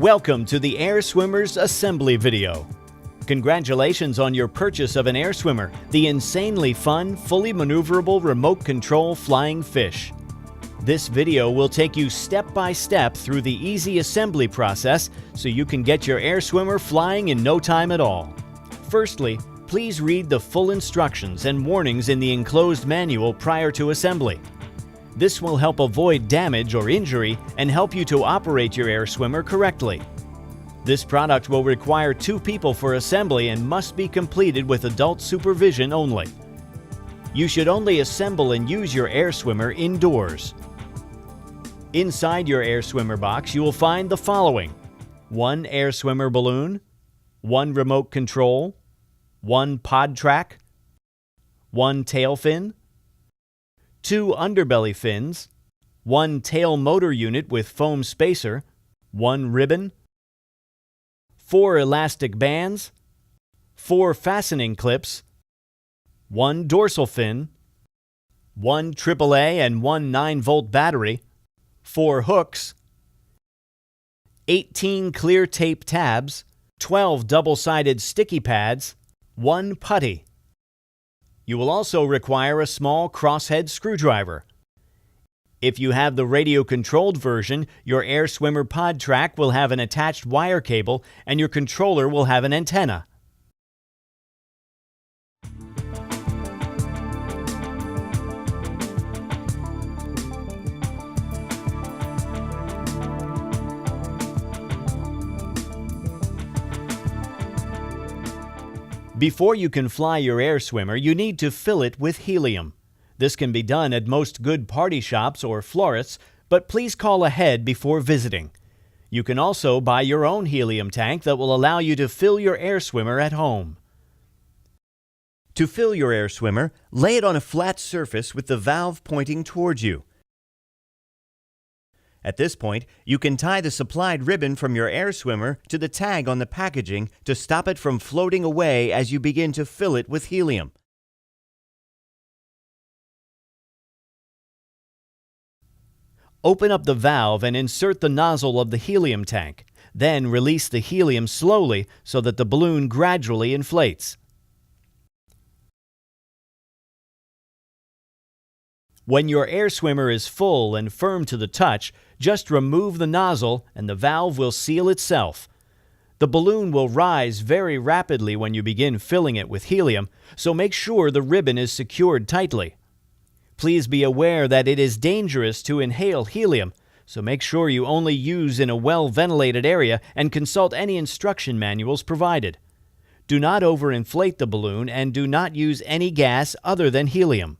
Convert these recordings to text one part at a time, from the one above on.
Welcome to the Air Swimmer's assembly video. Congratulations on your purchase of an Air Swimmer, the insanely fun, fully maneuverable remote control flying fish. This video will take you step by step through the easy assembly process so you can get your Air Swimmer flying in no time at all. Firstly, please read the full instructions and warnings in the enclosed manual prior to assembly. This will help avoid damage or injury and help you to operate your Air Swimmer correctly. This product will require 2 people for assembly and must be completed with adult supervision only. You should only assemble and use your Air Swimmer indoors. Inside your Air Swimmer box, you will find the following: 1 Air Swimmer balloon, 1 remote control, 1 pod track, 1 tail fin, 2 underbelly fins, 1 tail motor unit with foam spacer, 1 ribbon, 4 elastic bands, 4 fastening clips, 1 dorsal fin, 1 AAA and 1 9-volt battery, 4 hooks, 18 clear tape tabs, 12 double-sided sticky pads, 1 putty. You will also require a small crosshead screwdriver. If you have the radio-controlled version, your Air Swimmer pod track will have an attached wire cable and your controller will have an antenna. Before you can fly your Air Swimmer, you need to fill it with helium. This can be done at most good party shops or florists, but please call ahead before visiting. You can also buy your own helium tank that will allow you to fill your Air Swimmer at home. To fill your Air Swimmer, lay it on a flat surface with the valve pointing towards you. At this point, you can tie the supplied ribbon from your Air Swimmer to the tag on the packaging to stop it from floating away as you begin to fill it with helium. Open up the valve and insert the nozzle of the helium tank. Then release the helium slowly so that the balloon gradually inflates. When your Air Swimmer is full and firm to the touch, just remove the nozzle and the valve will seal itself. The balloon will rise very rapidly when you begin filling it with helium, so make sure the ribbon is secured tightly. Please be aware that it is dangerous to inhale helium, so make sure you only use in a well-ventilated area and consult any instruction manuals provided. Do not overinflate the balloon and do not use any gas other than helium.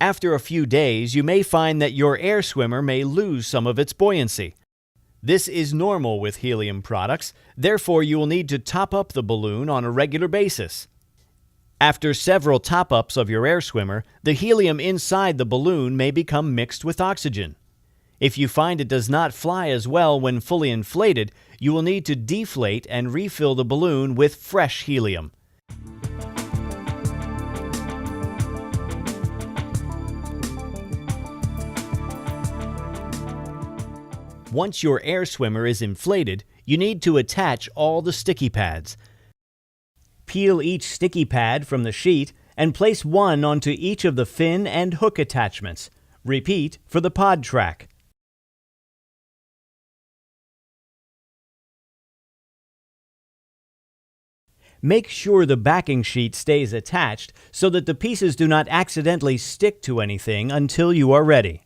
After a few days, you may find that your Air Swimmer may lose some of its buoyancy. This is normal with helium products, therefore you will need to top up the balloon on a regular basis. After several top-ups of your Air Swimmer, the helium inside the balloon may become mixed with oxygen. If you find it does not fly as well when fully inflated, you will need to deflate and refill the balloon with fresh helium. Once your Air Swimmer is inflated, you need to attach all the sticky pads. Peel each sticky pad from the sheet and place one onto each of the fin and hook attachments. Repeat for the pod track. Make sure the backing sheet stays attached so that the pieces do not accidentally stick to anything until you are ready.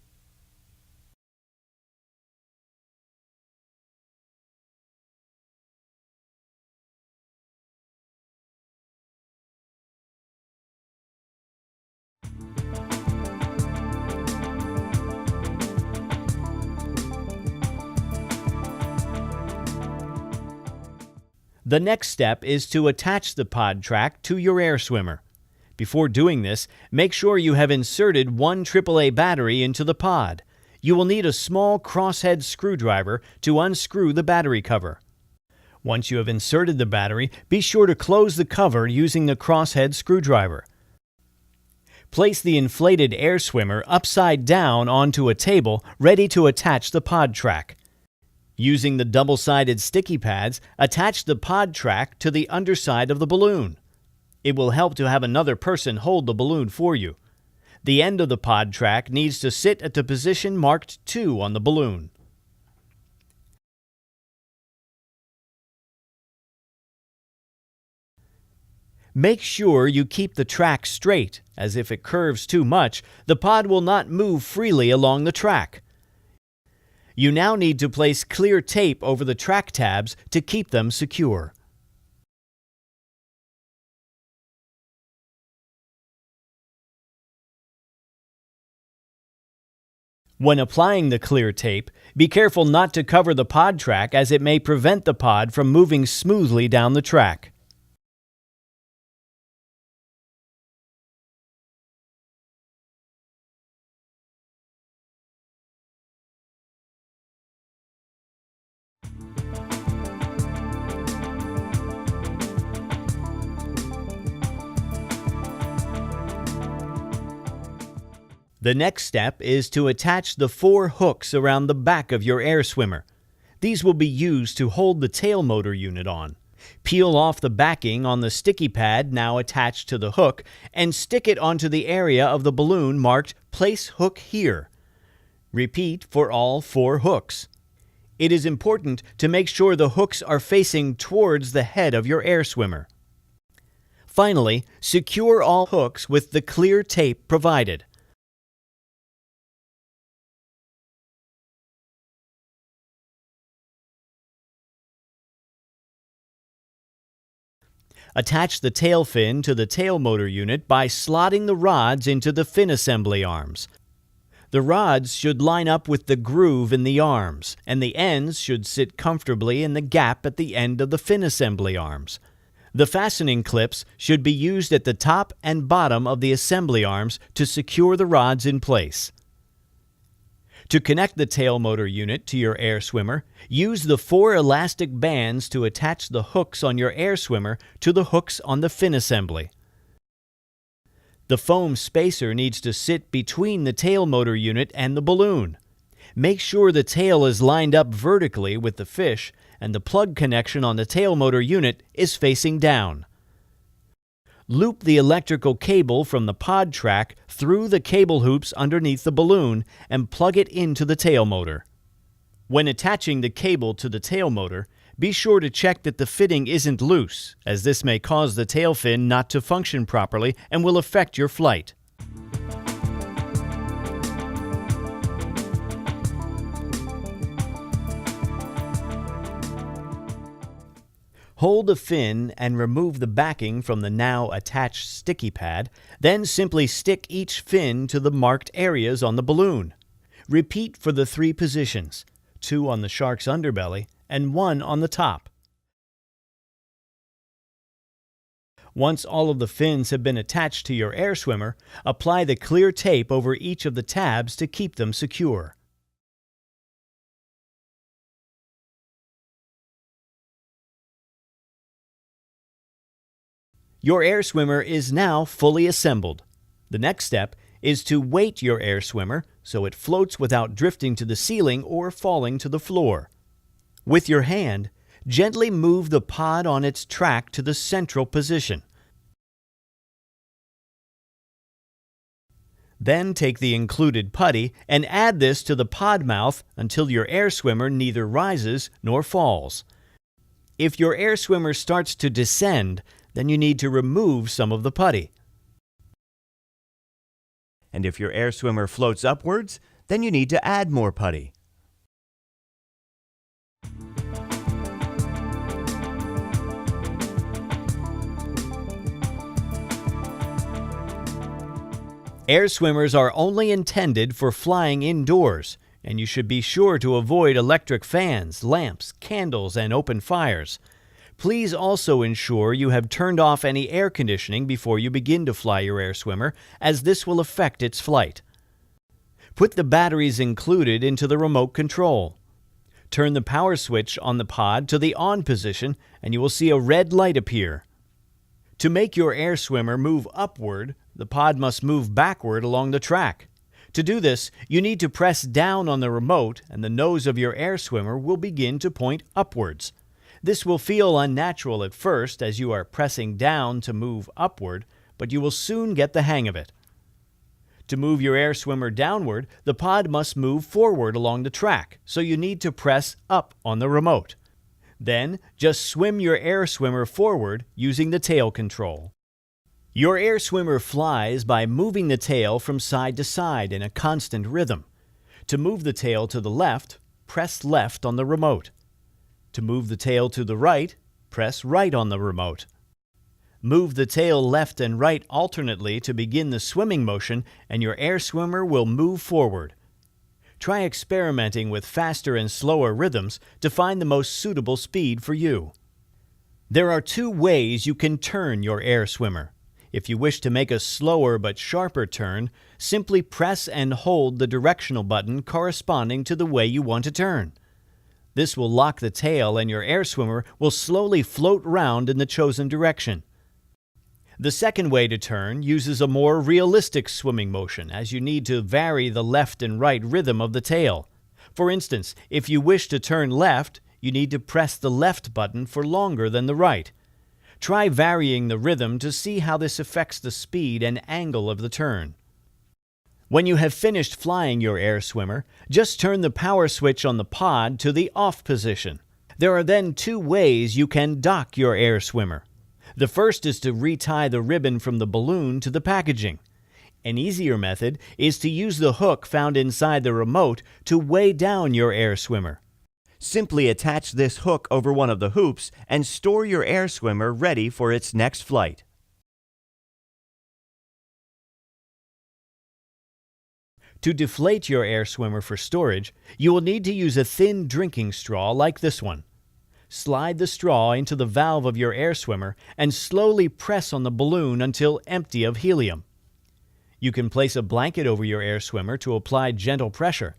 The next step is to attach the pod track to your Air Swimmer. Before doing this, make sure you have inserted 1 AAA battery into the pod. You will need a small crosshead screwdriver to unscrew the battery cover. Once you have inserted the battery, be sure to close the cover using the crosshead screwdriver. Place the inflated Air Swimmer upside down onto a table ready to attach the pod track. Using the double-sided sticky pads, attach the pod track to the underside of the balloon. It will help to have another person hold the balloon for you. The end of the pod track needs to sit at the position marked 2 on the balloon. Make sure you keep the track straight, as if it curves too much, the pod will not move freely along the track. You now need to place clear tape over the track tabs to keep them secure. When applying the clear tape, be careful not to cover the pod track as it may prevent the pod from moving smoothly down the track. The next step is to attach the 4 hooks around the back of your air swimmer. These will be used to hold the tail motor unit on. Peel off the backing on the sticky pad now attached to the hook and stick it onto the area of the balloon marked "Place hook here." Repeat for all 4 hooks. It is important to make sure the hooks are facing towards the head of your air swimmer. Finally, secure all hooks with the clear tape provided. Attach the tail fin to the tail motor unit by slotting the rods into the fin assembly arms. The rods should line up with the groove in the arms, and the ends should sit comfortably in the gap at the end of the fin assembly arms. The fastening clips should be used at the top and bottom of the assembly arms to secure the rods in place. To connect the tail motor unit to your air swimmer, use the 4 elastic bands to attach the hooks on your air swimmer to the hooks on the fin assembly. The foam spacer needs to sit between the tail motor unit and the balloon. Make sure the tail is lined up vertically with the fish and the plug connection on the tail motor unit is facing down. Loop the electrical cable from the pod track through the cable hoops underneath the balloon and plug it into the tail motor. When attaching the cable to the tail motor, be sure to check that the fitting isn't loose, as this may cause the tail fin not to function properly and will affect your flight. Hold the fin and remove the backing from the now attached sticky pad, then simply stick each fin to the marked areas on the balloon. Repeat for the 3 positions, 2 on the shark's underbelly and 1 on the top. Once all of the fins have been attached to your air swimmer, apply the clear tape over each of the tabs to keep them secure. Your air swimmer is now fully assembled. The next step is to weight your air swimmer so it floats without drifting to the ceiling or falling to the floor. With your hand, gently move the pod on its track to the central position. Then take the included putty and add this to the pod mouth until your air swimmer neither rises nor falls. If your air swimmer starts to descend, then you need to remove some of the putty. And if your air swimmer floats upwards, then you need to add more putty. Air swimmers are only intended for flying indoors, and you should be sure to avoid electric fans, lamps, candles, and open fires. Please also ensure you have turned off any air conditioning before you begin to fly your air swimmer, as this will affect its flight. Put the batteries included into the remote control. Turn the power switch on the pod to the on position and you will see a red light appear. To make your air swimmer move upward, the pod must move backward along the track. To do this, you need to press down on the remote and the nose of your air swimmer will begin to point upwards. This will feel unnatural at first as you are pressing down to move upward, but you will soon get the hang of it. To move your air swimmer downward, the pod must move forward along the track, so you need to press up on the remote. Then, just swim your air swimmer forward using the tail control. Your air swimmer flies by moving the tail from side to side in a constant rhythm. To move the tail to the left, press left on the remote. To move the tail to the right, press right on the remote. Move the tail left and right alternately to begin the swimming motion, and your air swimmer will move forward. Try experimenting with faster and slower rhythms to find the most suitable speed for you. There are two ways you can turn your air swimmer. If you wish to make a slower but sharper turn, simply press and hold the directional button corresponding to the way you want to turn. This will lock the tail and your air swimmer will slowly float round in the chosen direction. The second way to turn uses a more realistic swimming motion, as you need to vary the left and right rhythm of the tail. For instance, if you wish to turn left, you need to press the left button for longer than the right. Try varying the rhythm to see how this affects the speed and angle of the turn. When you have finished flying your air swimmer, just turn the power switch on the pod to the off position. There are then two ways you can dock your air swimmer. The first is to retie the ribbon from the balloon to the packaging. An easier method is to use the hook found inside the remote to weigh down your air swimmer. Simply attach this hook over one of the hoops and store your air swimmer ready for its next flight. To deflate your air swimmer for storage, you will need to use a thin drinking straw like this one. Slide the straw into the valve of your air swimmer and slowly press on the balloon until empty of helium. You can place a blanket over your air swimmer to apply gentle pressure.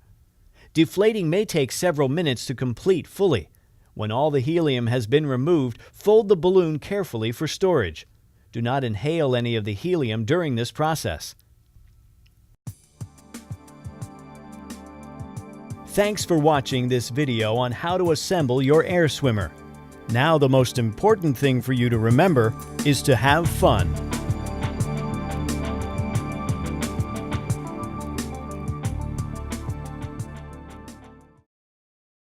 Deflating may take several minutes to complete fully. When all the helium has been removed, fold the balloon carefully for storage. Do not inhale any of the helium during this process. Thanks for watching this video on how to assemble your air swimmer. Now the most important thing for you to remember is to have fun.